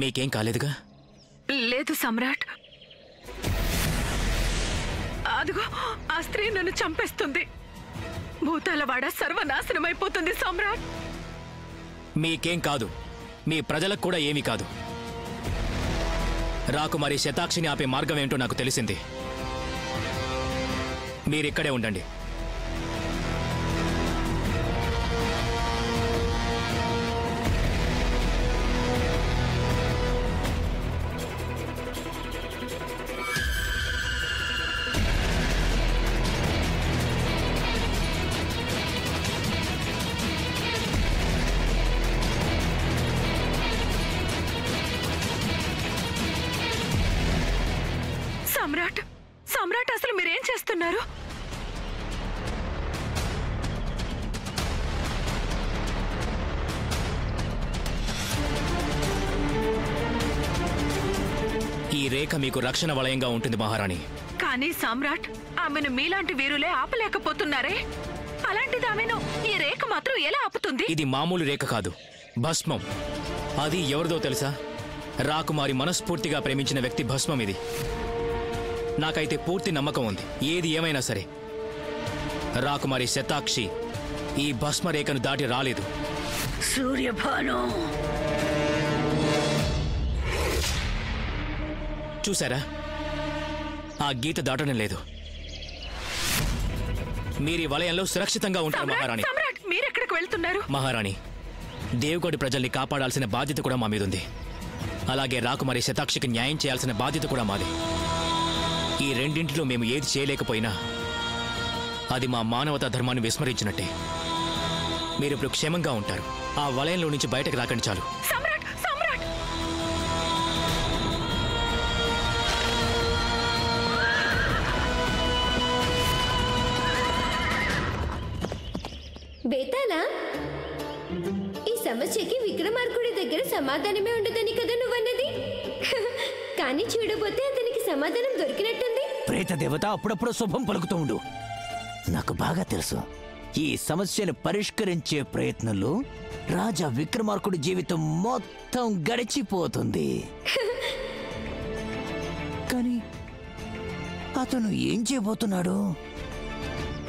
మీకేం కాలేదుగా? లేదు సమ్రాట్. అదిగో ఆ స్త్రీ నన్ను చంపేస్తుంది. భూతాలవాడ సర్వనాశనమైపోతుంది సమ్రాట్. మీకేం కాదు, మీ ప్రజలకు కూడా ఏమీ కాదు. రాకుమారి శతాక్షిని ఆపే మార్గం ఏంటో నాకు తెలిసింది. మీరిక్కడే ఉండండి. సమ్రాట్, సమ్రాట్ అసలు మీరేం చేస్తున్నారు? ఈ రేఖ మీకు రక్షణ వలయంగా ఉంటుంది మహారాణి. కానీ సమ్రాట్, ఆమెను మీలాంటి వీరులే ఆపలేకపోతున్నారే. అలాంటిది ఆమెను ఈ రేఖ మాత్రం ఎలా ఆపుతుంది? ఇది మామూలు రేఖ కాదు, భస్మం. అది ఎవరిదో తెలుసా? రాకుమారి మనస్ఫూర్తిగా ప్రేమించిన వ్యక్తి భస్మం ఇది. నాకైతే పూర్తి నమ్మకం ఉంది, ఏది ఏమైనా సరే రాకుమారి శతాక్షి ఈ భస్మ రేఖను దాటి రాలేదు. సూర్యభాను, చూసారా, ఆ గీత దాటడం లేదు. మీరీ వలయంలో సురక్షితంగా ఉంటారు మహారాణి. సమ్రాట్, మీరెక్కడికి వెళ్తున్నారు? మహారాణి, దేవగోడి ప్రజల్ని కాపాడాల్సిన బాధ్యత కూడా మా మీదుంది. అలాగే రాకుమారి శతాక్షికి న్యాయం చేయాల్సిన బాధ్యత కూడా మాది. ఈ రెండింటిలో మేము ఏది చేయలేకపోయినా అది మా మానవతా ధర్మాన్ని విస్మరించినట్టే. మీరిప్పుడు క్షేమంగా ఉంటారు. ఆ వలయంలో నుంచి బయటకు రాకండి చాలు. సమ్రాట్, సమ్రాట్, బేతాళా, ఈ సమస్యకి విక్రమార్కుడి దగ్గర సమాధానమే ఉండదని కదా నువ్వన్నది. కానీ చూడబోతే అతనికి సమాధానం దొరికినట్టుంది. ప్రేత దేవత అప్పుడప్పుడు శుభం పలుకుతూ ఉండు. నాకు బాగా తెలుసు, ఈ సమస్యను పరిష్కరించే ప్రయత్నంలో రాజా విక్రమార్కుడి జీవితం మొత్తం గడిచిపోతుంది. కానీ అతను ఏం చేయబోతున్నాడు?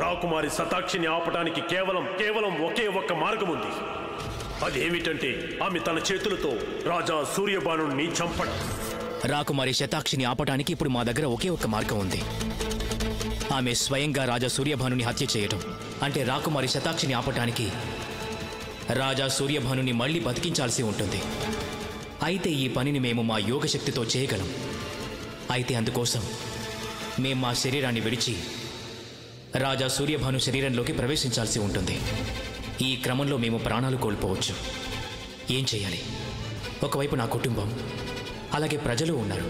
రాకుమారి శతాక్షిని ఆపడానికి కేవలం ఒకే ఒక్క మార్గం ఉంది. అదేమిటంటే ఆమె తన చేతులతో రాజా సూర్యభానుని చంపడం. రాకుమారి శతాక్షిని ఆపటానికి ఇప్పుడు మా దగ్గర ఒకే ఒక్క మార్గం ఉంది. ఆమె స్వయంగా రాజా సూర్యభానుని హత్య చేయటం. అంటే రాకుమారి శతాక్షిని ఆపటానికి రాజా సూర్యభానుని మళ్లీ బతికించాల్సి ఉంటుంది. అయితే ఈ పనిని మేము మా యోగశక్తితో చేయగలం. అయితే అందుకోసం మేం మా శరీరాన్ని విడిచి రాజా సూర్యభాను శరీరంలోకి ప్రవేశించాల్సి ఉంటుంది. ఈ క్రమంలో మేము ప్రాణాలు కోల్పోవచ్చు. ఏం చేయాలి? ఒకవైపు నా కుటుంబం, అలాగే ప్రజలు ఉన్నారు.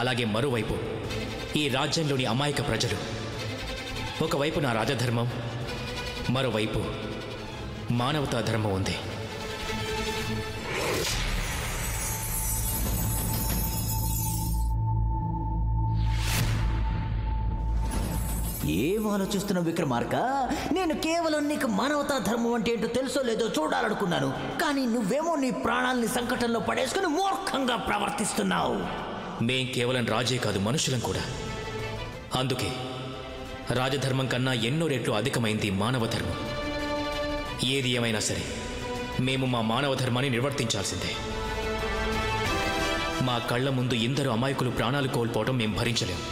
అలాగే మరోవైపు ఈ రాజ్యంలోని అమాయక ప్రజలు. ఒకవైపు నా రాజధర్మం, మరోవైపు మానవతా ధర్మం ఉంది. ఏం ఆలోచిస్తున్న విక్రమార్క? నేను కేవలం నీకు మానవతా ధర్మం అంటే ఏంటో తెలుసో లేదో చూడాలనుకున్నాను. కానీ నువ్వేమో నీ ప్రాణాలని సంకటంలో పడేసుకుని మూర్ఖంగా ప్రవర్తిస్తున్నావు. మేం కేవలం రాజే కాదు, మనుషులం కూడా. అందుకే రాజధర్మం కన్నా ఎన్నో రెట్లు అధికమైంది మానవ ధర్మం. ఏది ఏమైనా సరే మేము మా మానవ ధర్మాన్ని నిర్వర్తించాల్సిందే. మా కళ్ళ ముందు ఇందరు అమాయకులు ప్రాణాలు కోల్పోవడం మేం భరించలేం.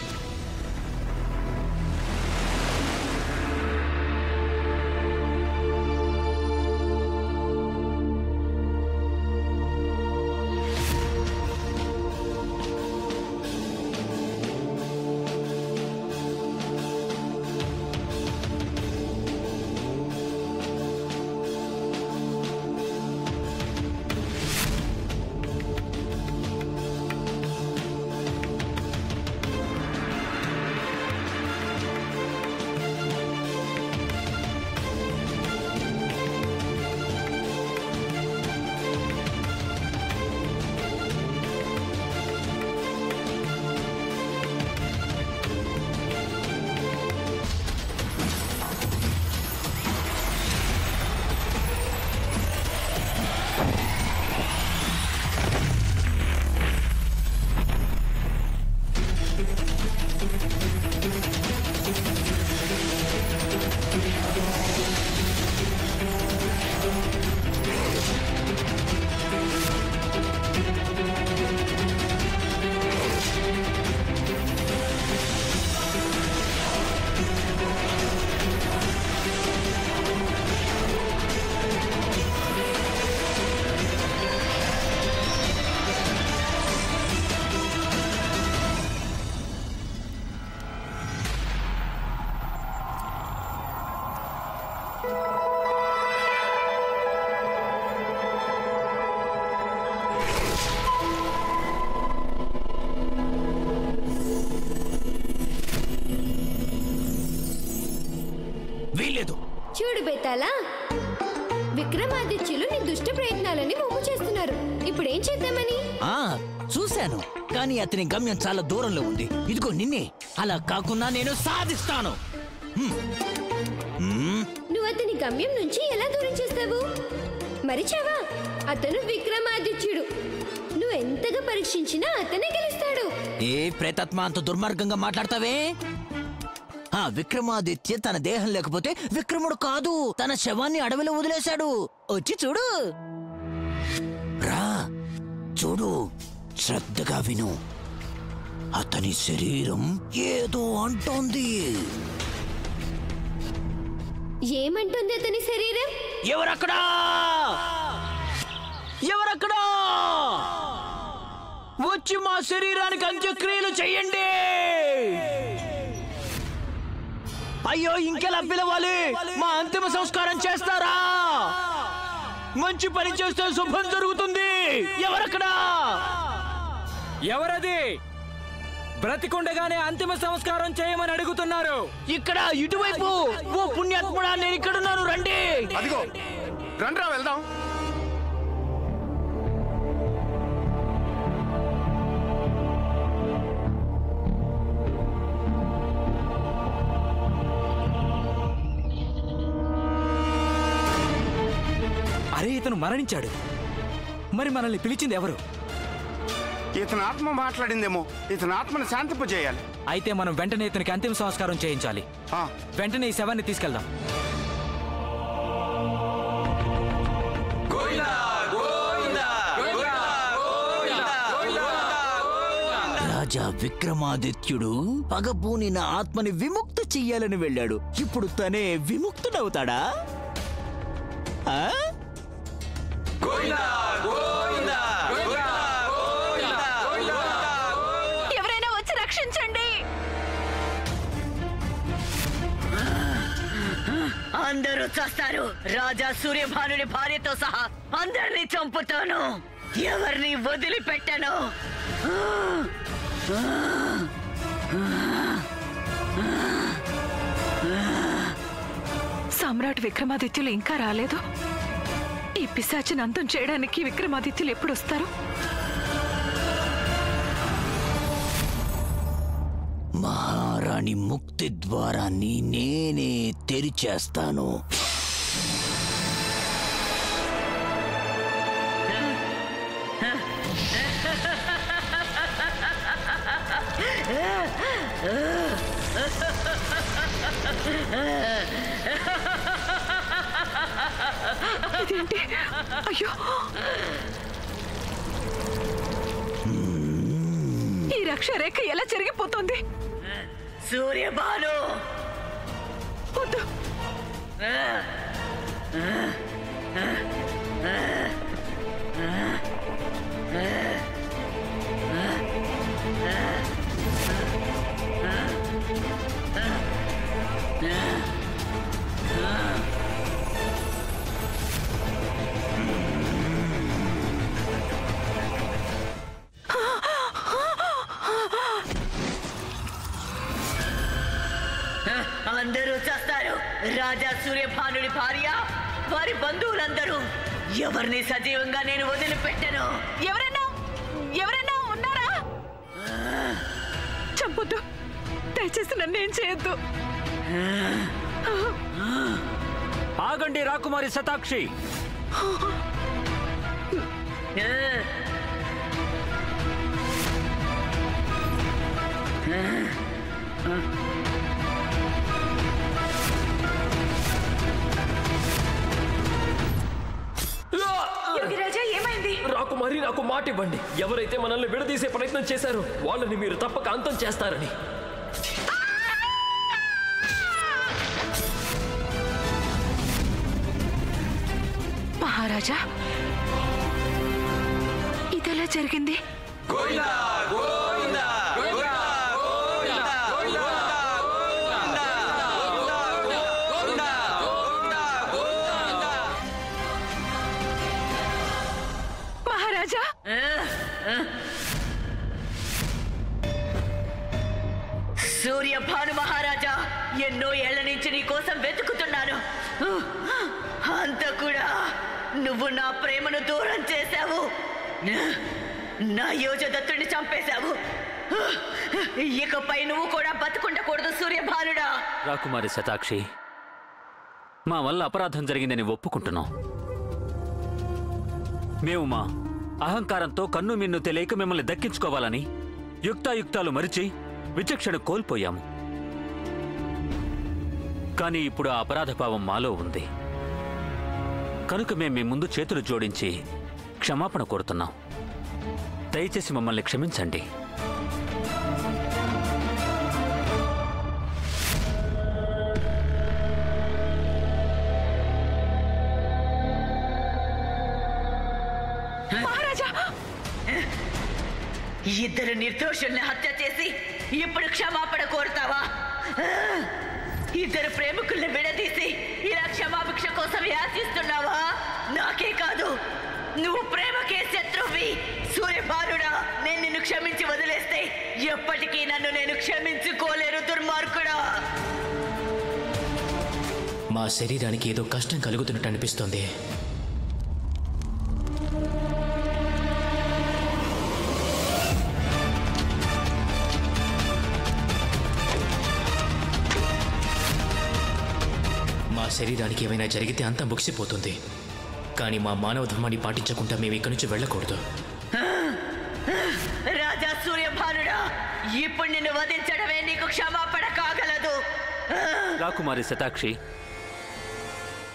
వీల్లేదు. చూడు బేతాళా, విక్రమాదిత్యులు నీ దుష్ట ప్రయత్నాలని వమ్ము చేస్తున్నారు. ఇప్పుడేం చేద్దామని? చూశాను, కానీ అతని గమ్యం చాలా దూరంలో ఉంది. ఇదిగో నిన్నే. అలా కాకుండా నేను సాధిస్తాను. నువ్వు అతని గమ్యం నుంచి ఎలా దూరం చేస్తావు? మరిచావా? అతను విక్రమాదిత్యుడు. నువ్వు ఎంతగా పరీక్షించినా అతనే గెలుస్తాడు. ఏ ప్రేతాత్మ అంత దుర్మార్గంగా మాట్లాడతావే? విక్రమాదిత్య తన దేహం లేకపోతే విక్రముడు కాదు, తన శవాన్ని అడవిలో వదిలేశాడు. వచ్చి చూడు. రా చూడు, శ్రద్ధగా విను. అతని శరీరం ఏదో అంటోంది. ఏమంటుంది అతని శరీరం? ఎవరక్కడా? ఎవరక్కడా? వచ్చి మా శరీరానికి అంత్యక్రియలు చెయ్యండి. అయ్యో, ఇంకెలా పిలవాలి? మా అంతిమ సంస్కారం చేస్తారా? మంచి పని చేస్తే శుభం జరుగుతుంది. ఎవరక్కడా? ఎవరది? బ్రతికుండగానే అంతిమ సంస్కారం చేయమని అడుగుతున్నారు. ఇక్కడ ఇటువైపు. ఓ పుణ్యాత్ముడా, నేను ఇక్కడున్నాను, రండి. అదిగో రండ్రా వెళ్దాం. అరే, ఇతను మరణించాడు. మరి మనల్ని పిలిచింది ఎవరు? ఇతని ఆత్మ మాట్లాడిందేమో. ఇతని ఆత్మను శాంతింపజేయాలి. అయితే మనం వెంటనే ఇతనికి అంతిమ సంస్కారం చేయించాలి. వెంటనే ఈ శవాన్ని తీసుకెళ్దాం. రాజా విక్రమాదిత్యుడు పగపూనిన ఆత్మని విముక్తి చెయ్యాలని వెళ్ళాడు. ఇప్పుడు తనే విముక్తుడవుతాడా? ఎవరైనా వచ్చి రక్షించండి. అందరూ చేస్తారు. రాజా సూర్యభానుడి భార్యతో సహా అందరినీ చంపుతాను. ఎవరిని వదిలిపెట్టను. సమ్రాట్ విక్రమాదిత్యులు ఇంకా రాలేదు. ఈ పిశాచిని అంతం చేయడానికి విక్రమాదిత్యులు ఎప్పుడు వస్తారు? మహారాణి ముక్తి ద్వారాన్ని నేనే తెరిచేస్తాను. ఇదేంటి? అయ్యో, ఈ రక్షరేఖ ఎలా జరిగిపోతుంది? సూర్యభాను వద్దు. అందరూ చేస్తారు. రాజా సూర్యభానుడి భార్య, వారి బంధువులందరూ. ఎవరిని సజీవంగా నేను వదిలిపెట్టను. ఎవరైనా ఉన్నారా? చంపొద్దు, దయచేసి నన్నేం చేయొద్దు. ఆగండి రాకుమారి శతాక్షి. యోగిరాజా, ఏమైంది? రాకుమారి, నాకు మాట ఇవ్వండి. ఎవరైతే మనల్ని విడదీసే ప్రయత్నం చేశారో వాళ్ళని మీరు తప్పక అంతం చేస్తారని. మహారాజా, ఇదెలా జరిగింది? మహారాజా, సూర్యభాను మహారాజా, ఎన్నో ఏళ్ల నుంచి నీ కోసం వెతుకుతున్నాను. అంత కూడా నువ్వు నా ప్రేమను దూరం చేశావు. నా యోజదత్తుడిని చంపేశావు. ఇకపై నువ్వు కూడా బతుకుండకూడదు సూర్యభానుడా. రాకుమారి శతాక్షి, మా వల్ల అపరాధం జరిగిందని ఒప్పుకుంటున్నాం. మేము మా అహంకారంతో కన్ను మిన్ను తెలియక మిమ్మల్ని దక్కించుకోవాలని యుక్తాయుక్తాలు మరిచి విచక్షణ కోల్పోయాము. కానీ ఇప్పుడు ఆ అపరాధ భావం మాలో ఉంది కనుక మేము మీ ముందు చేతులు జోడించి క్షమాపణ కోరుతున్నాం. దయచేసి మమ్మల్ని క్షమించండి. ఇద్దరు నిర్దోషుల్ని హత్య చేసి ఇప్పుడు క్షమాపణ కోరుతావా? ఇద్దరు ప్రేమికుల్ని విడదీసి ఇలా క్షమాభిక్ష కోసం యాచిస్తున్నావా? నాకే కాదు, నువ్వు ప్రేమకే శత్రువి సూర్యభానుడా. నేను నిన్ను క్షమించి వదిలేస్తే ఎప్పటికీ నన్ను నేను క్షమించుకోలేను దుర్మార్గుడా. మా శరీరానికి ఏదో కష్టం కలుగుతున్నట్టు అనిపిస్తోంది. శరీరానికి ఏమైనా జరిగితే అంతా ముగిసిపోతుంది. కానీ మా మానవ ధర్మాన్ని పాటించకుండా మేము ఇక్కడి నుంచి వెళ్ళకూడదు. రాజా సూర్యభానుడా, ఇప్పుడు నిన్ను వధించడమే నీకు క్షమాపణ కాగలదు. రాకుమారి శతాక్షి,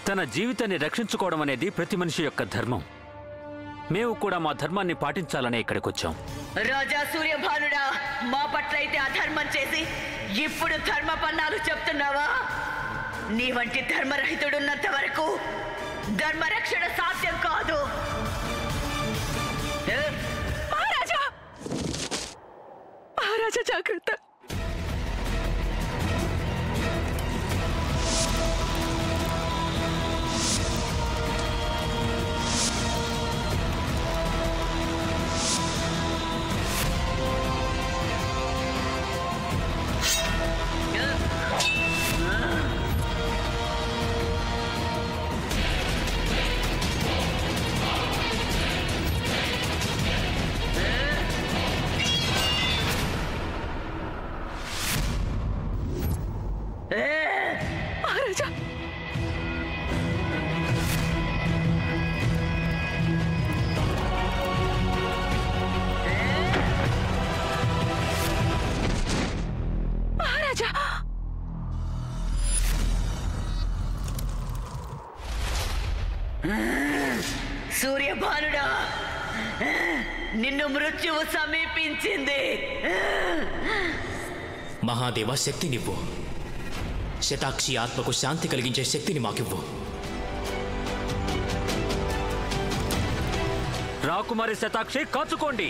తన జీవితాన్ని రక్షించుకోవడం అనేది ప్రతి మనిషి యొక్క ధర్మం. మేము కూడా మా ధర్మాన్ని పాటించాలనే ఇక్కడికి వచ్చాం. రాజా సూర్యభానుడా, మా పట్ల అయితే అధర్మం చేసి ఇప్పుడు ధర్మపన్నాలు చెప్తున్నావా? నీ వంటి ధర్మరహితుడున్నంత వరకు ధర్మరక్షణ సాధ్యం కాదు. మహారాజా, మహారాజా జాగ్రత్త. సూర్యభానుడా, నిన్ను మృత్యువు సమీపించింది. మహాదేవ, శక్తినివ్వు. శతాక్షి ఆత్మకు శాంతి కలిగించే శక్తిని మాకివ్వు. రాకుమారి శతాక్షి, కాచుకోండి.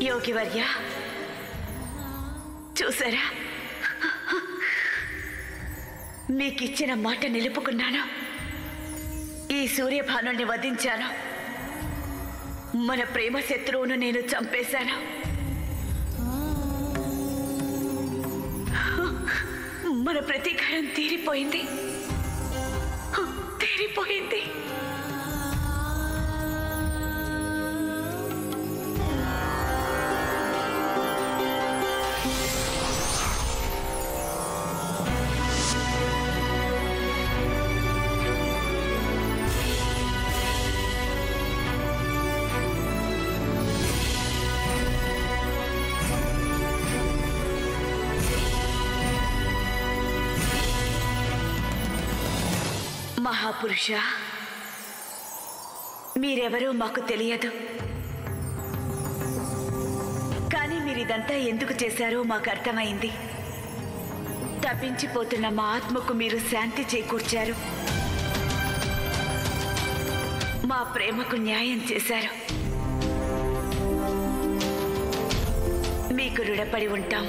యోగివర్య, చూసారా, మీకిచ్చిన మాట నిలుపుకున్నాను. ఈ సూర్యభానుని వధించాను. మన ప్రేమ శత్రువును నేను చంపేశాను. మన ప్రతీకారం తీరిపోయింది. మహాపురుష, మీరెవరో మాకు తెలియదు. ఇదంతా ఎందుకు చేశారో మాకు అర్థమైంది. తప్పించిపోతున్న మా ఆత్మకు మీరు శాంతి చేకూర్చారు, మా ప్రేమకు న్యాయం చేశారు. మీకు రుణపడి ఉంటాం.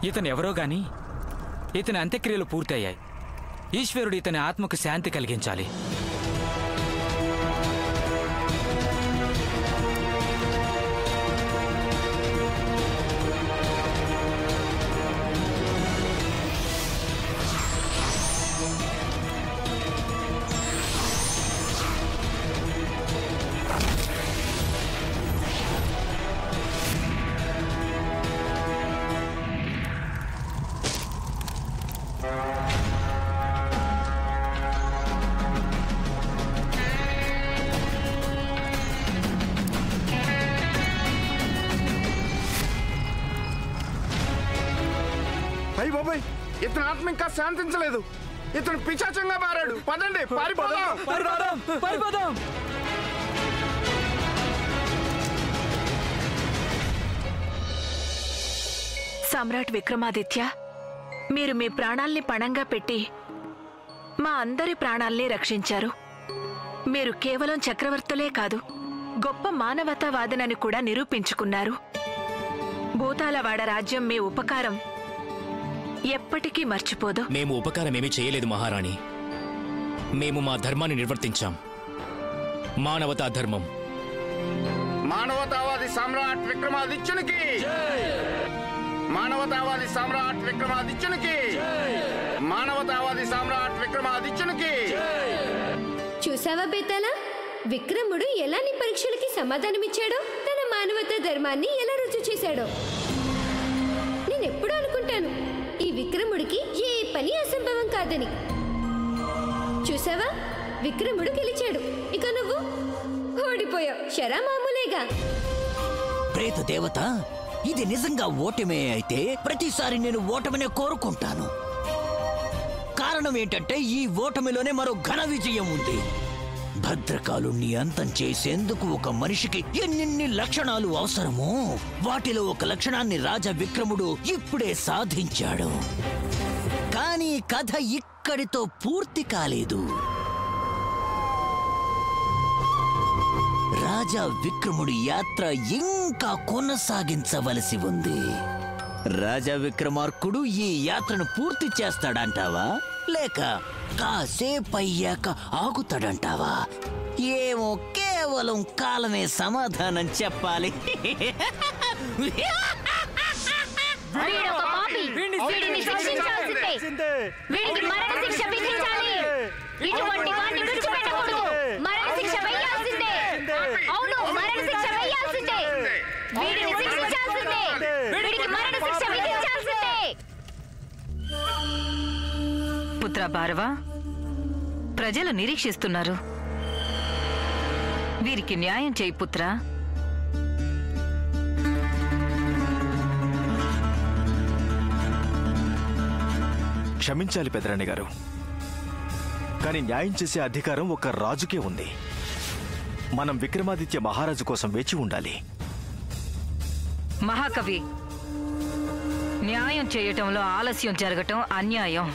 ఇతను ఎవరో గాని ఇతని అంత్యక్రియలు పూర్తయ్యాయి. ఈశ్వరుడు ఇతని ఆత్మకు శాంతి కలిగించాలి. అయ్యి బాబాయ్, ఇతని ఆత్మ ఇంకా శాంతించలేదు. ఇతను పిశాచంగా మారాడు. పదండి, పారిపోదాం. సమ్రాట్ విక్రమాదిత్య, మీరు మీ ప్రాణాల్ని పణంగా పెట్టి మా అందరి ప్రాణాల్ని రక్షించారు. మీరు కేవలం చక్రవర్తులే కాదు, గొప్ప మానవతావాదనని కూడా నిరూపించుకున్నారు. భూతాలవాడ రాజ్యం మీ ఉపకారం ఎప్పటికీ మర్చిపోదు. మేము ఉపకారమేమీ చేయలేదు మహారాణి. మేము మా ధర్మాన్ని నిర్వర్తించాం. మానవతా ధర్మం. మానవతావాది సమ్రాట్ విక్రమాదిత్యునికి, మానవతావాది సమ్రాట్ విక్రమాదిత్యునికి, మానవతావాది సమ్రాట్ విక్రమాదిత్యునికి. చూసావా బేతాల, విక్రముడు ఎలా నీ పరీక్షలకి సమాధానమిచ్చాడో, తన మానవతా ధర్మాన్ని ఎలా రుజువు చేశాడో. నేనెప్పుడూ అనుకుంటాను ఈ విక్రముడికి ఏ పని అసంభవం కాదని. చూసావా, విక్రముడు గెలిచాడు, ఇక నువ్వు ఓడిపోయావు. శరా మామూలేగా. ప్రేత దేవత, ఇది నిజంగా ఓటమే అయితే ప్రతిసారి నేను ఓటమినే కోరుకుంటాను. కారణం ఏంటంటే ఈ ఓటమిలోనే మరో ఘన విజయం ఉంది. భద్రకాలుణ్ణి అంతం చేసేందుకు ఒక మనిషికి ఎన్నెన్ని లక్షణాలు అవసరమో వాటిలో ఒక లక్షణాన్ని రాజా విక్రముడు ఇప్పుడే సాధించాడు. కానీ కథ ఇక్కడితో పూర్తి కాలేదు. రాజా విక్రముడి యాత్ర ఇంకా కొనసాగించవలసి ఉంది. రాజా విక్రమార్కుడు ఈ యాత్రను పూర్తి చేస్తాడంటావా, లేక కాసేపయ్యాక ఆగుతాడంటావా? ఏమో, కేవలం కాలమే సమాధానం చెప్పాలి. పుత్ర భార్గవ, ప్రజలు నిరీక్షిస్తున్నారు. వీరికి న్యాయం చేయి పుత్ర. క్షమించాలి పెదరాణి గారు, కానీ న్యాయం చేసే అధికారం ఒక రాజుకే ఉంది. మనం విక్రమాదిత్య మహారాజు కోసం వేచి ఉండాలి. మహాకవి, న్యాయం చేయటంలో ఆలస్యం జరగటం అన్యాయం.